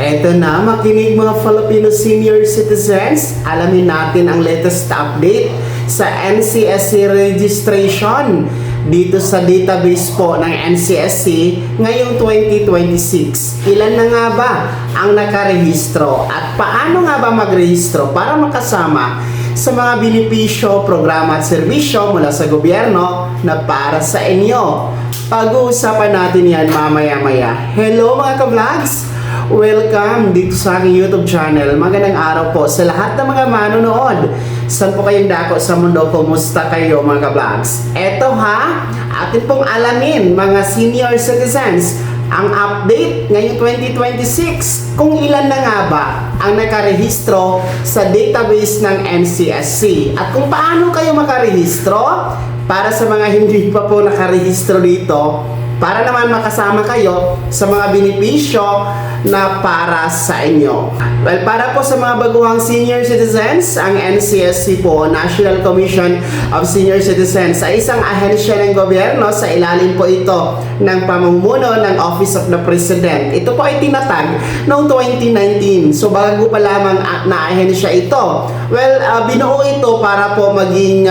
Eto na, makinig mga Filipino senior citizens. Alamin natin ang latest update sa NCSC registration dito sa database po ng NCSC ngayong 2026. Ilan na nga ba ang nakarehistro at paano nga ba magrehistro para makasama sa mga benepisyo, programa at serbisyo mula sa gobyerno na para sa inyo? Pag-uusapan natin yan mamaya-maya. Hello mga ka-vlogs! Welcome dito sa aking YouTube channel. Magandang araw po sa lahat ng mga manonood. Saan po kayong dako sa mundo? Kumusta kayo mga ka-vlogs? Eto ha, atin pong alamin mga senior citizens ang update ngayong 2026 kung ilan na nga ba ang nakarehistro sa database ng NCSC at kung paano kayo makarehistro para sa mga hindi pa po nakarehistro dito para naman makasama kayo sa mga benepisyo na para sa inyo. Well, para po sa mga baguhang senior citizens, ang NCSC po, National Commission of Senior Citizens, ay isang ahensya ng gobyerno. Sa ilalim po ito ng pamumuno ng Office of the President. Ito po ay tinatag noong 2019. So bago pa lamang na ahensya ito. Well, binuo ito para po maging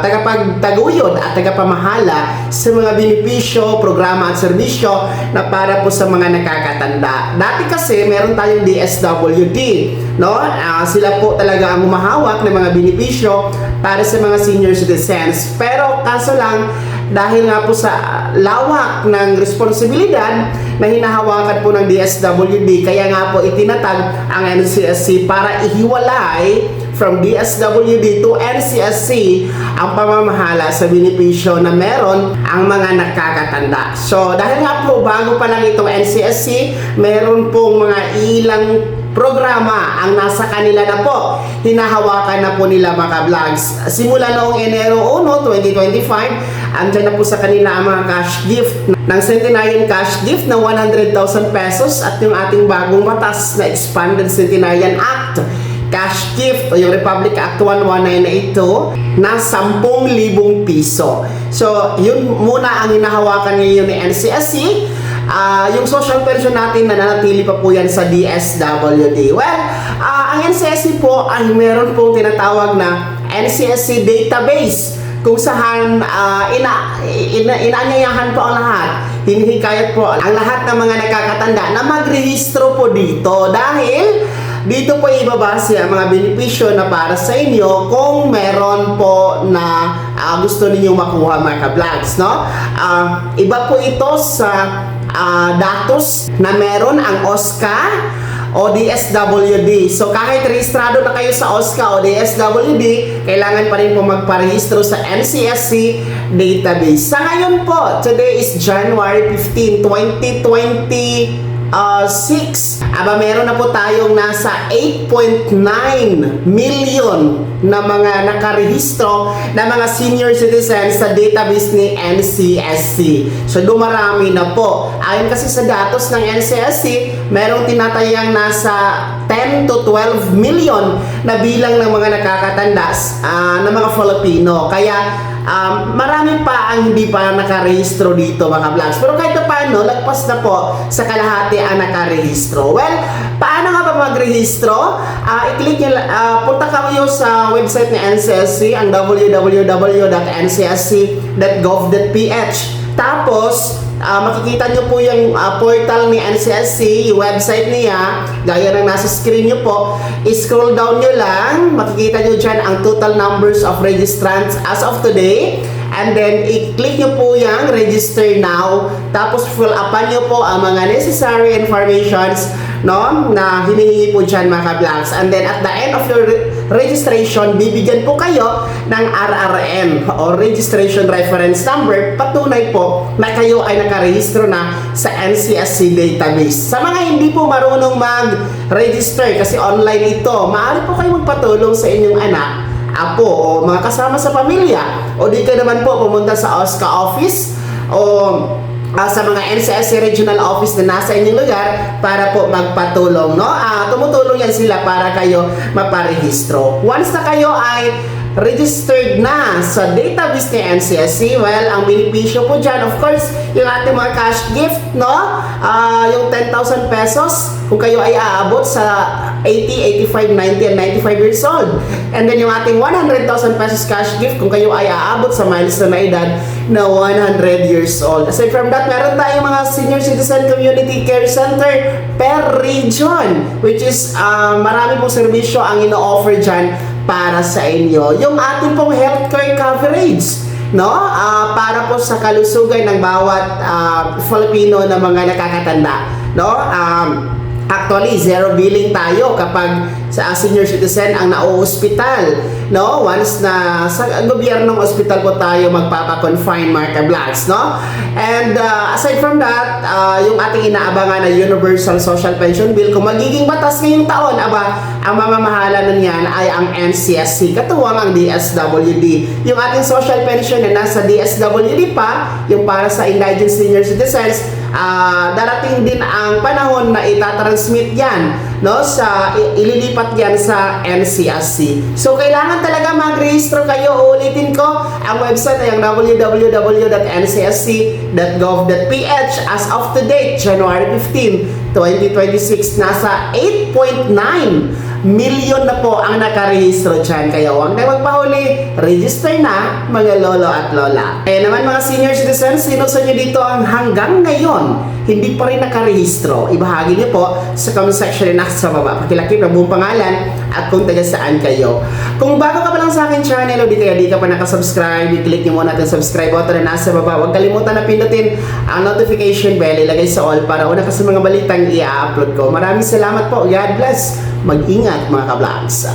tagapagtaguyod at tagapamahala sa mga benepisyo, programa at serbisyo na para po sa mga nakakatanda. Dati kasi meron tayong DSWD, no? Sila po talaga ang humahawak ng mga benepisyo para sa mga senior citizens. Pero kaso lang, dahil nga po sa lawak ng responsibilidad na hinahawakan po ng DSWD, kaya nga po itinatag ang NCSC para ihiwalay from DSWD to NCSC ang pamamahala sa benepisyo na meron ang mga nakakatanda. So dahil nga po bago pa lang itong NCSC, meron pong mga ilang programa ang nasa kanila na po. Hinahawakan na po nila mga vlogs. Simula noong Enero 1, 2025, andyan na po sa kanila ang mga cash gift ng Centenarian cash gift na 100,000 pesos at yung ating bagong batas na Expanded Centenarian Act cash gift o yung Republic Act 11982 na 10,000 piso. So, yun muna ang hinahawakan ngayon ni NCSC. Yung social pension natin nananatili pa po yan sa DSWD. Well, ang NCSC po ay meron pong tinatawag na NCSC database kung saan inaanyayahan po ang lahat. Hinihikayat po ang lahat ng mga nakakatanda na magrehistro po dito dahil dito po ibabase ang mga benepisyo na para sa inyo kung meron po na gusto ninyong makuha mga ka-vlogs, no? Iba po ito sa datos na meron ang OSCA o DSWD. So kahit rehistrado na kayo sa OSCA o DSWD, kailangan pa rin po magparehistro sa NCSC database. Sa ngayon po, today is January 15, 2026. Meron na po tayong nasa 8.9 million na mga nakarehistro na mga senior citizens sa database ni NCSC. So dumarami na po. Ayon kasi sa datos ng NCSC, merong tinatayang nasa 10 to 12 million na bilang ng mga nakakatanda na mga Filipino. Kaya marami pa ang hindi pa nakarehistro dito mga vlogs. Pero kahit paano, lagpas na po sa kalahati ang nakarehistro. Well, paano nga ba magrehistro? I-click nyo, punta kayo sa website ni NCSC, ang www.ncsc.gov.ph. Tapos, makikita nyo po yung portal ni NCSC, yung website niya, gaya ng nasa screen nyo po. I-scroll down nyo lang, makikita nyo dyan ang total numbers of registrants as of today. And then, i-click nyo po yung register now. Tapos, fill upan nyo po ang mga necessary informations, no, na hinihingi po dyan mga vlogs. And then, at the end of your registration, bibigyan po kayo ng RRN o Registration Reference Number. Patunay po na kayo ay nakarehistro na sa NCSC database. Sa mga hindi po marunong mag-register kasi online ito, maaari po kayo magpatulong sa inyong anak, apo o mga kasama sa pamilya, o di ka naman po pumunta sa OSCA office o sa mga NCSC regional office na nasa inyong lugar para po magpatulong, no? Tumutulong yan sila para kayo maparehistro. Once na kayo ay registered na sa database ni NCSC, well, ang benepisyo po dyan, of course, yung ating mga cash gift, no? Yung 10,000 pesos, kung kayo ay aabot sa 80, 85, 90, and 95 years old. And then yung ating 100,000 pesos cash gift, kung kayo ay aabot sa milestone na edad na 100 years old. Aside from that, meron tayong mga senior citizen community care center per region, which is marami pong serbisyo ang ino-offer dyan para sa inyo. Yung ating pong healthcare coverage, no? Para po sa kalusugan ng bawat Filipino na mga nakakatanda, no? Actually, zero billing tayo kapag sa senior citizen ang nauospital, no? Once na sa gobyernong ospital po tayo magpapa-confine, mga vlogs, no? And aside from that, yung ating inaabangan na Universal Social Pension Bill, kung magiging batas ngayong taon, ang mamamahala niyan ay ang NCSC, katuwang ang DSWD. Yung ating social pension na nasa DSWD pa, yung para sa indigent senior citizens, darating din ang panahon na itatransmit yan, no, sa ililipat yan sa NCSC. So kailangan talaga mag-register kayo. Ulitin ko, ang website ay ang www.ncsc.gov.ph. As of today, January 15, 2026, nasa 8.9 million na po ang nakarehistro dyan. Kaya huwag na magpahuli, register na, mga lolo at lola. Kaya naman mga senior citizens, sino sa inyo dito ang hanggang ngayon hindi pa rin nakarehistro? Ibahagi niyo po sa comment section na nasa baba. Pakilakip ang buong pangalan at kung taga saan kayo. Kung bago ka pa lang sa akin channel o di ka pa nakasubscribe, i-click niyo muna natin subscribe button na nasa baba. Huwag kalimutan na pindutin ang notification bell, ilagay sa all para una ka sa mga balitang i-upload ko. Maraming salamat po. God bless. Mag-ingat mga ka-vlogs.